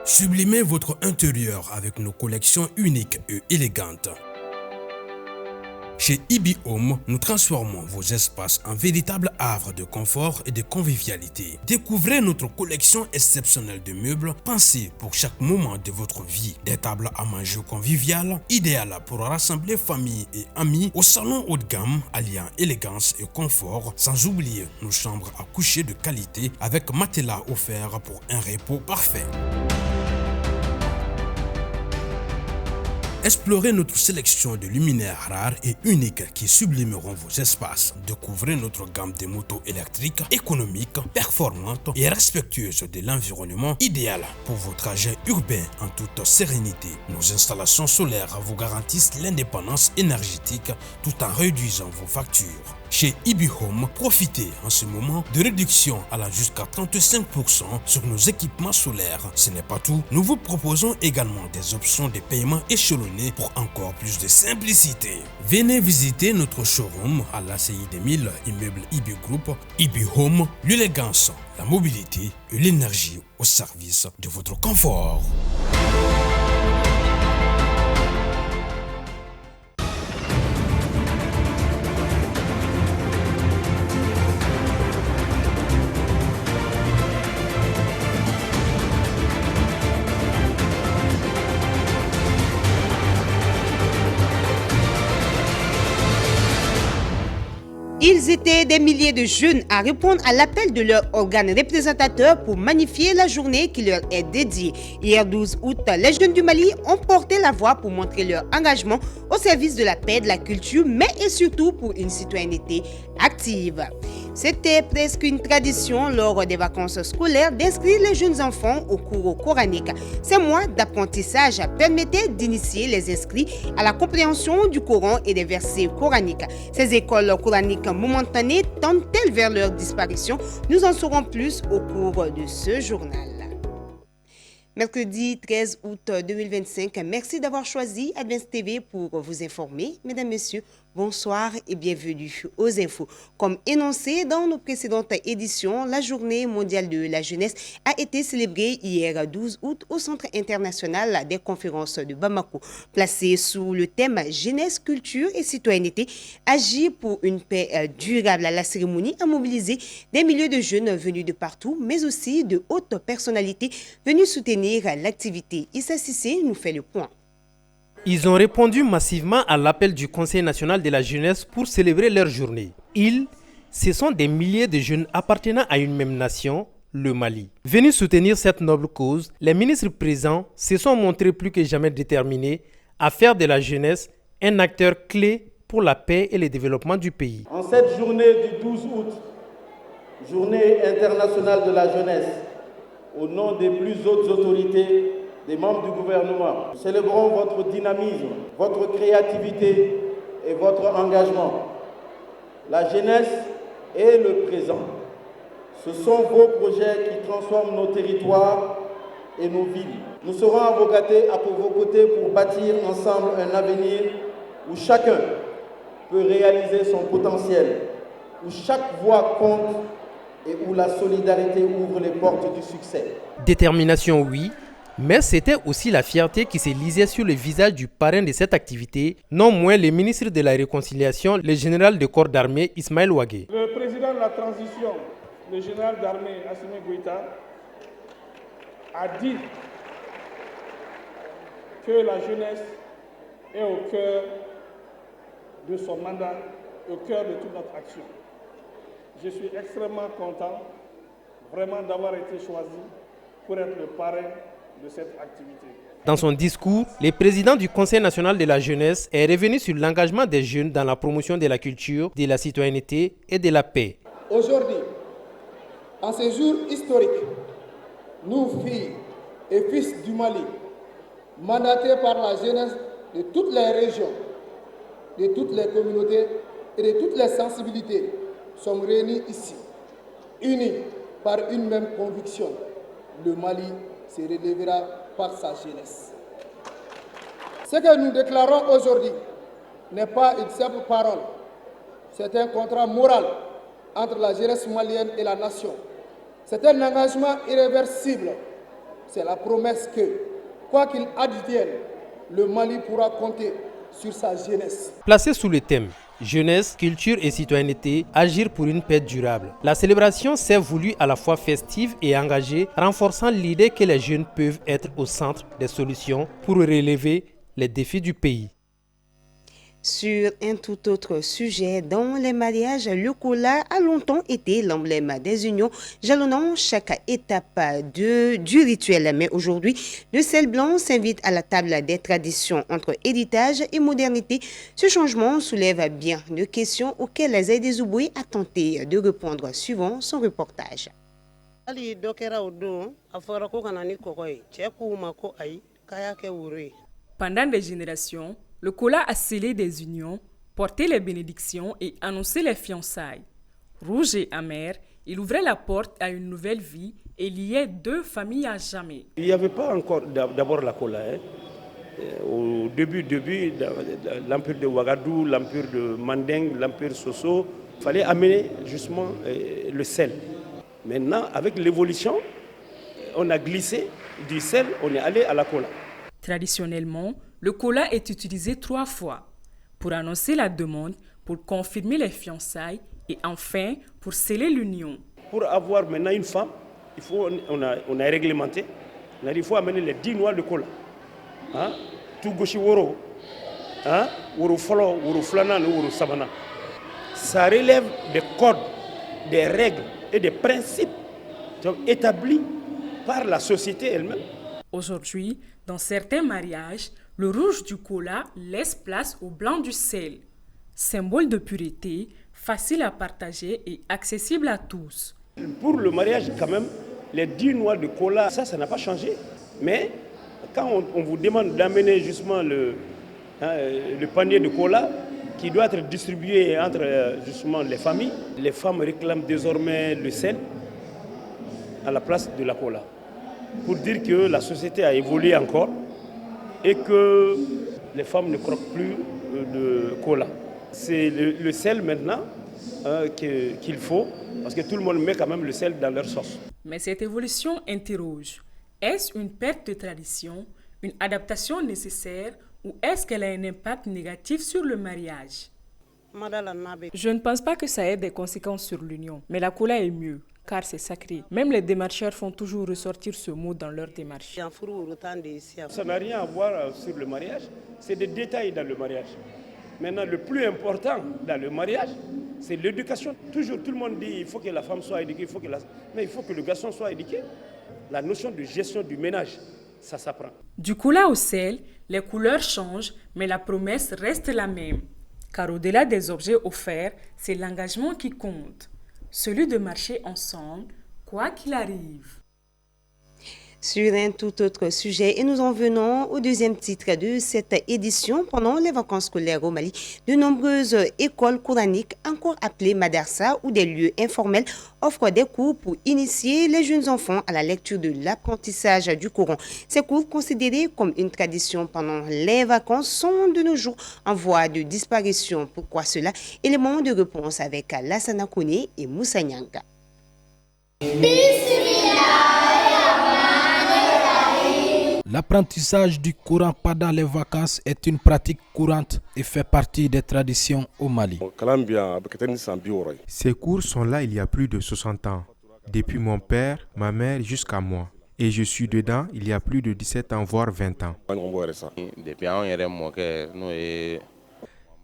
Sublimez votre intérieur avec nos collections uniques et élégantes. Chez Ibi Home, nous transformons vos espaces en véritables havres de confort et de convivialité. Découvrez notre collection exceptionnelle de meubles pensés pour chaque moment de votre vie. Des tables à manger conviviales, idéales pour rassembler famille et amis, au salon haut de gamme alliant élégance et confort, sans oublier nos chambres à coucher de qualité avec matelas offerts pour un repos parfait. Explorez notre sélection de luminaires rares et uniques qui sublimeront vos espaces. Découvrez notre gamme de motos électriques, économiques, performantes et respectueuses de l'environnement, idéales pour vos trajets urbains en toute sérénité. Nos installations solaires vous garantissent l'indépendance énergétique tout en réduisant vos factures. Chez Ibi Home, profitez en ce moment de réductions allant jusqu'à 35% sur nos équipements solaires. Ce n'est pas tout, nous vous proposons également des options de paiement échelonné pour encore plus de simplicité. Venez visiter notre showroom à l'ACI 2000, immeuble Ibi Group. Ibi Home, l'élégance, la mobilité et l'énergie au service de votre confort. Ils étaient des milliers de jeunes à répondre à l'appel de leur organe représentateur pour magnifier la journée qui leur est dédiée. Hier 12 août, les jeunes du Mali ont porté la voix pour montrer leur engagement au service de la paix, de la culture, mais et surtout pour une citoyenneté active. C'était presque une tradition lors des vacances scolaires d'inscrire les jeunes enfants au cours coranique. Ces mois d'apprentissage permettaient d'initier les inscrits à la compréhension du Coran et des versets coraniques. Ces écoles coraniques momentanées tendent-elles vers leur disparition? Nous en saurons plus au cours de ce journal. Mercredi 13 août 2025, merci d'avoir choisi Advance TV pour vous informer. Mesdames, Messieurs, bonsoir et bienvenue aux infos. Comme énoncé dans nos précédentes éditions, la Journée mondiale de la jeunesse a été célébrée hier 12 août au Centre international des conférences de Bamako. Placée sous le thème Jeunesse, culture et citoyenneté, agir pour une paix durable. La cérémonie a mobilisé des milliers de jeunes venus de partout, mais aussi de hautes personnalités venues soutenir l'activité. Issa Sissé nous fait le point. Ils ont répondu massivement à l'appel du Conseil national de la jeunesse pour célébrer leur journée. Ils, ce sont des milliers de jeunes appartenant à une même nation, le Mali. Venus soutenir cette noble cause, les ministres présents se sont montrés plus que jamais déterminés à faire de la jeunesse un acteur clé pour la paix et le développement du pays. En cette journée du 12 août, journée internationale de la jeunesse, au nom des plus hautes autorités, des membres du gouvernement, nous célébrons votre dynamisme, votre créativité et votre engagement. La jeunesse est le présent. Ce sont vos projets qui transforment nos territoires et nos villes. Nous serons à vos côtés pour bâtir ensemble un avenir où chacun peut réaliser son potentiel, où chaque voix compte et où la solidarité ouvre les portes du succès. Détermination, oui, mais c'était aussi la fierté qui se lisait sur le visage du parrain de cette activité, non moins le ministre de la Réconciliation, le général de corps d'armée Ismaël Ouagé. Le président de la transition, le général d'armée Assimi Goïta, a dit que la jeunesse est au cœur de son mandat, au cœur de toute notre action. Je suis extrêmement content vraiment d'avoir été choisi pour être le parrain de cette activité. Dans son discours, le président du Conseil national de la jeunesse est revenu sur l'engagement des jeunes dans la promotion de la culture, de la citoyenneté et de la paix. Aujourd'hui, en ce jour historique, nous, filles et fils du Mali, mandatés par la jeunesse de toutes les régions, de toutes les communautés et de toutes les sensibilités, sommes réunis ici, unis par une même conviction. Le Mali se relèvera par sa jeunesse. Ce que nous déclarons aujourd'hui n'est pas une simple parole, c'est un contrat moral entre la jeunesse malienne et la nation. C'est un engagement irréversible. c'est la promesse que, quoi qu'il advienne, le Mali pourra compter sur sa jeunesse. Placé sous le thème Jeunesse, culture et citoyenneté, agir pour une paix durable. La célébration s'est voulue à la fois festive et engagée, renforçant l'idée que les jeunes peuvent être au centre des solutions pour relever les défis du pays. Sur un tout autre sujet, dans les mariages, le cola a longtemps été l'emblème des unions, jalonnant chaque étape du rituel. Mais aujourd'hui, le sel blanc s'invite à la table des traditions entre héritage et modernité. Ce changement soulève bien de questions auxquelles Zaïdé Zouboui a tenté de répondre suivant son reportage. Pendant des générations, le cola a scellé des unions, porté les bénédictions et annoncé les fiançailles. Rouge et amer, il ouvrait la porte à une nouvelle vie et liait deux familles à jamais. Il n'y avait pas encore d'abord la cola. Au début, l'empire de Ouagadougou, l'empire de Manding, l'empire Soso, il fallait amener justement le sel. Maintenant, avec l'évolution, on a glissé du sel, on est allé à la cola. Traditionnellement, le cola est utilisé 3 fois, pour annoncer la demande, pour confirmer les fiançailles et enfin pour sceller l'union. Pour avoir maintenant une femme, on a réglementé, on a dit qu'il faut amener les 10 noix de cola. Tout gauche woro, woro folo, woro flanan, woro sabana. Ça relève des codes, des règles et des principes établis par la société elle-même. Aujourd'hui, dans certains mariages, le rouge du cola laisse place au blanc du sel. Symbole de pureté, facile à partager et accessible à tous. Pour le mariage, quand même, les 10 noix de cola, ça n'a pas changé. Mais quand on vous demande d'amener justement le panier de cola, qui doit être distribué entre justement les familles, les femmes réclament désormais le sel à la place de la cola. Pour dire que la société a évolué encore et que les femmes ne croquent plus de cola. C'est le sel maintenant qu'il faut, parce que tout le monde met quand même le sel dans leur sauce. Mais cette évolution interroge. Est-ce une perte de tradition, une adaptation nécessaire ou est-ce qu'elle a un impact négatif sur le mariage? Je ne pense pas que ça ait des conséquences sur l'union, mais la cola est mieux. Car c'est sacré. Même les démarcheurs font toujours ressortir ce mot dans leur démarche. Ça n'a rien à voir sur le mariage, c'est des détails dans le mariage. Maintenant, le plus important dans le mariage, c'est l'éducation. Toujours, tout le monde dit qu'il faut que la femme soit éduquée, mais il faut que le garçon soit éduqué. La notion de gestion du ménage, ça s'apprend. Du cola au sel, les couleurs changent, mais la promesse reste la même. Car au-delà des objets offerts, c'est l'engagement qui compte. Celui de marcher ensemble, quoi qu'il arrive. Sur un tout autre sujet, et nous en venons au deuxième titre de cette édition. Pendant les vacances scolaires au Mali, de nombreuses écoles coraniques, encore appelées madarsa ou des lieux informels, offrent des cours pour initier les jeunes enfants à la lecture de l'apprentissage du Coran. Ces cours, considérés comme une tradition pendant les vacances, sont de nos jours en voie de disparition. Pourquoi cela? Élément de réponse avec Lassana Kone et Moussa Nyanga. L'apprentissage du Coran pendant les vacances est une pratique courante et fait partie des traditions au Mali. Ces cours sont là il y a plus de 60 ans, depuis mon père, ma mère jusqu'à moi. Et je suis dedans il y a plus de 17 ans, voire 20 ans.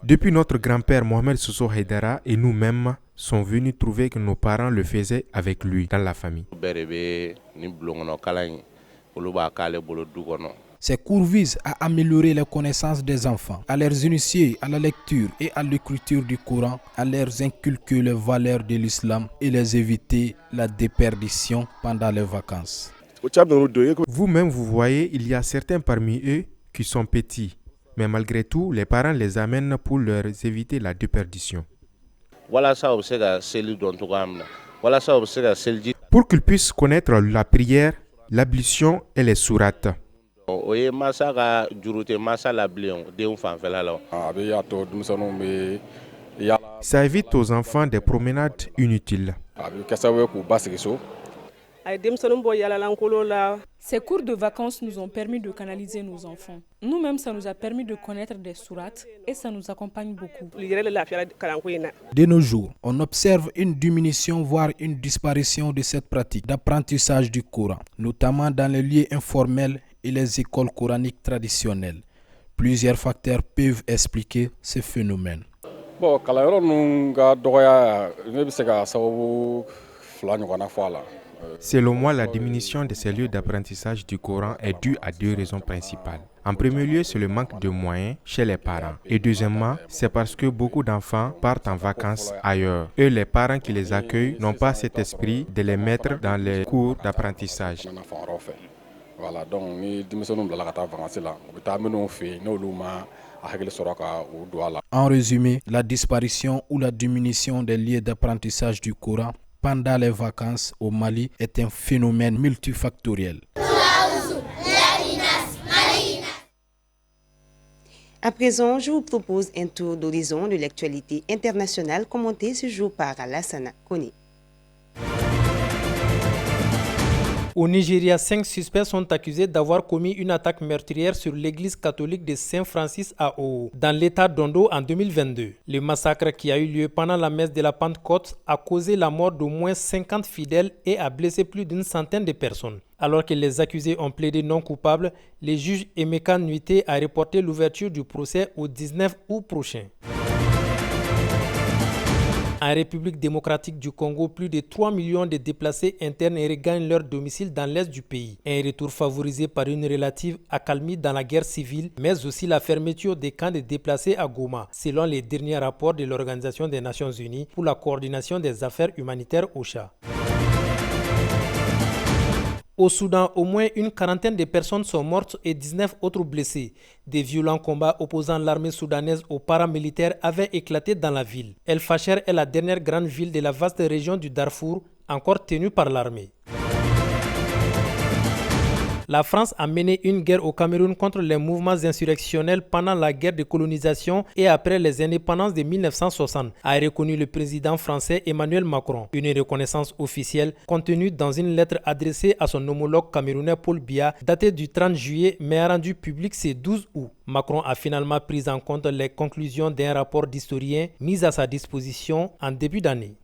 Depuis notre grand-père Mohamed Soso Haidara et nous-mêmes sont venus trouver que nos parents le faisaient avec lui dans la famille. Ces cours visent à améliorer les connaissances des enfants, à les initier à la lecture et à l'écriture du Coran, à leur inculquer les valeurs de l'islam et les éviter la déperdition pendant les vacances. Vous-même, vous voyez, il y a certains parmi eux qui sont petits, mais malgré tout, les parents les amènent pour leur éviter la déperdition. Pour qu'ils puissent connaître la prière, l'ablution et les sourates. Ça évite aux enfants des promenades inutiles. Ces cours de vacances nous ont permis de canaliser nos enfants. Nous-mêmes, ça nous a permis de connaître des sourates et ça nous accompagne beaucoup. De nos jours, on observe une diminution, voire une disparition de cette pratique d'apprentissage du Coran, notamment dans les lieux informels et les écoles coraniques traditionnelles. Plusieurs facteurs peuvent expliquer ce phénomène. Selon moi, la diminution de ces lieux d'apprentissage du Coran est due à deux raisons principales. En premier lieu, c'est le manque de moyens chez les parents. Et deuxièmement, c'est parce que beaucoup d'enfants partent en vacances ailleurs. Et les parents qui les accueillent n'ont pas cet esprit de les mettre dans les cours d'apprentissage. Voilà, donc en résumé, la disparition ou la diminution des lieux d'apprentissage du Coran pendant les vacances au Mali est un phénomène multifactoriel. À présent, je vous propose un tour d'horizon de l'actualité internationale commenté ce jour par Alassana Kone. Au Nigeria, 5 suspects sont accusés d'avoir commis une attaque meurtrière sur l'église catholique de Saint-Francis à Owo, dans l'état d'Ondo en 2022. Le massacre qui a eu lieu pendant la messe de la Pentecôte a causé la mort d'au moins 50 fidèles et a blessé plus d'une centaine de personnes. Alors que les accusés ont plaidé non coupables, le juge Emeka Nuité a reporté l'ouverture du procès au 19 août prochain. En République démocratique du Congo, plus de 3 millions de déplacés internes regagnent leur domicile dans l'est du pays. Un retour favorisé par une relative accalmie dans la guerre civile, mais aussi la fermeture des camps de déplacés à Goma, selon les derniers rapports de l'Organisation des Nations Unies pour la coordination des affaires humanitaires OCHA. Au Soudan, au moins une quarantaine de personnes sont mortes et 19 autres blessées. Des violents combats opposant l'armée soudanaise aux paramilitaires avaient éclaté dans la ville. El Fasher est la dernière grande ville de la vaste région du Darfour, encore tenue par l'armée. La France a mené une guerre au Cameroun contre les mouvements insurrectionnels pendant la guerre de colonisation et après les indépendances de 1960, a reconnu le président français Emmanuel Macron. Une reconnaissance officielle contenue dans une lettre adressée à son homologue camerounais Paul Biya, datée du 30 juillet mais rendue publique ce 12 août. Macron a finalement pris en compte les conclusions d'un rapport d'historien mis à sa disposition en début d'année.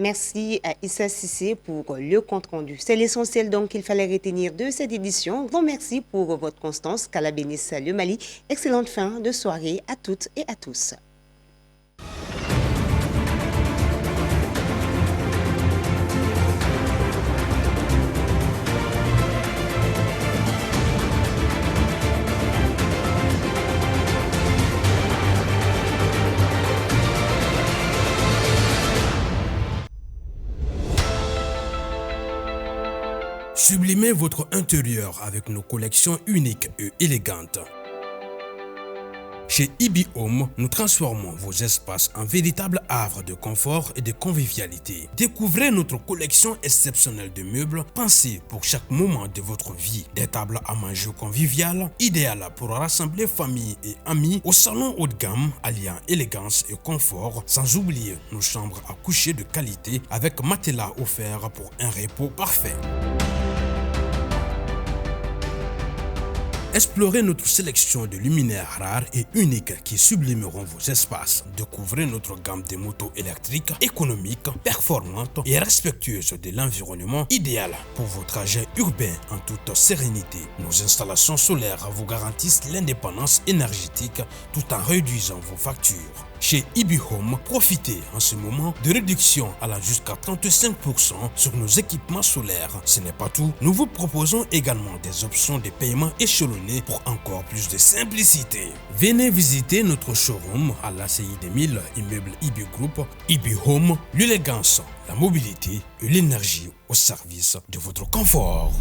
Merci à Issa Sissé pour le compte-rendu. C'est l'essentiel donc qu'il fallait retenir de cette édition. Grand merci pour votre constance. Qu'Allah bénisse le Mali. Excellente fin de soirée à toutes et à tous. Sublimez votre intérieur avec nos collections uniques et élégantes. Chez Ibi Home, nous transformons vos espaces en véritables havres de confort et de convivialité. Découvrez notre collection exceptionnelle de meubles pensés pour chaque moment de votre vie. Des tables à manger conviviales, idéales pour rassembler famille et amis, au salon haut de gamme, alliant élégance et confort, sans oublier nos chambres à coucher de qualité avec matelas offerts pour un repos parfait. Explorez notre sélection de luminaires rares et uniques qui sublimeront vos espaces. Découvrez notre gamme de motos électriques, économiques, performantes et respectueuses de l'environnement, idéales pour vos trajets urbains en toute sérénité. Nos installations solaires vous garantissent l'indépendance énergétique tout en réduisant vos factures. Chez Ibi Home, profitez en ce moment de réductions allant jusqu'à 35% sur nos équipements solaires. Ce n'est pas tout, nous vous proposons également des options de paiement échelonnées pour encore plus de simplicité. Venez visiter notre showroom à l'ACI 2000, immeuble Ibi Group. Ibi Home, l'élégance, la mobilité et l'énergie au service de votre confort.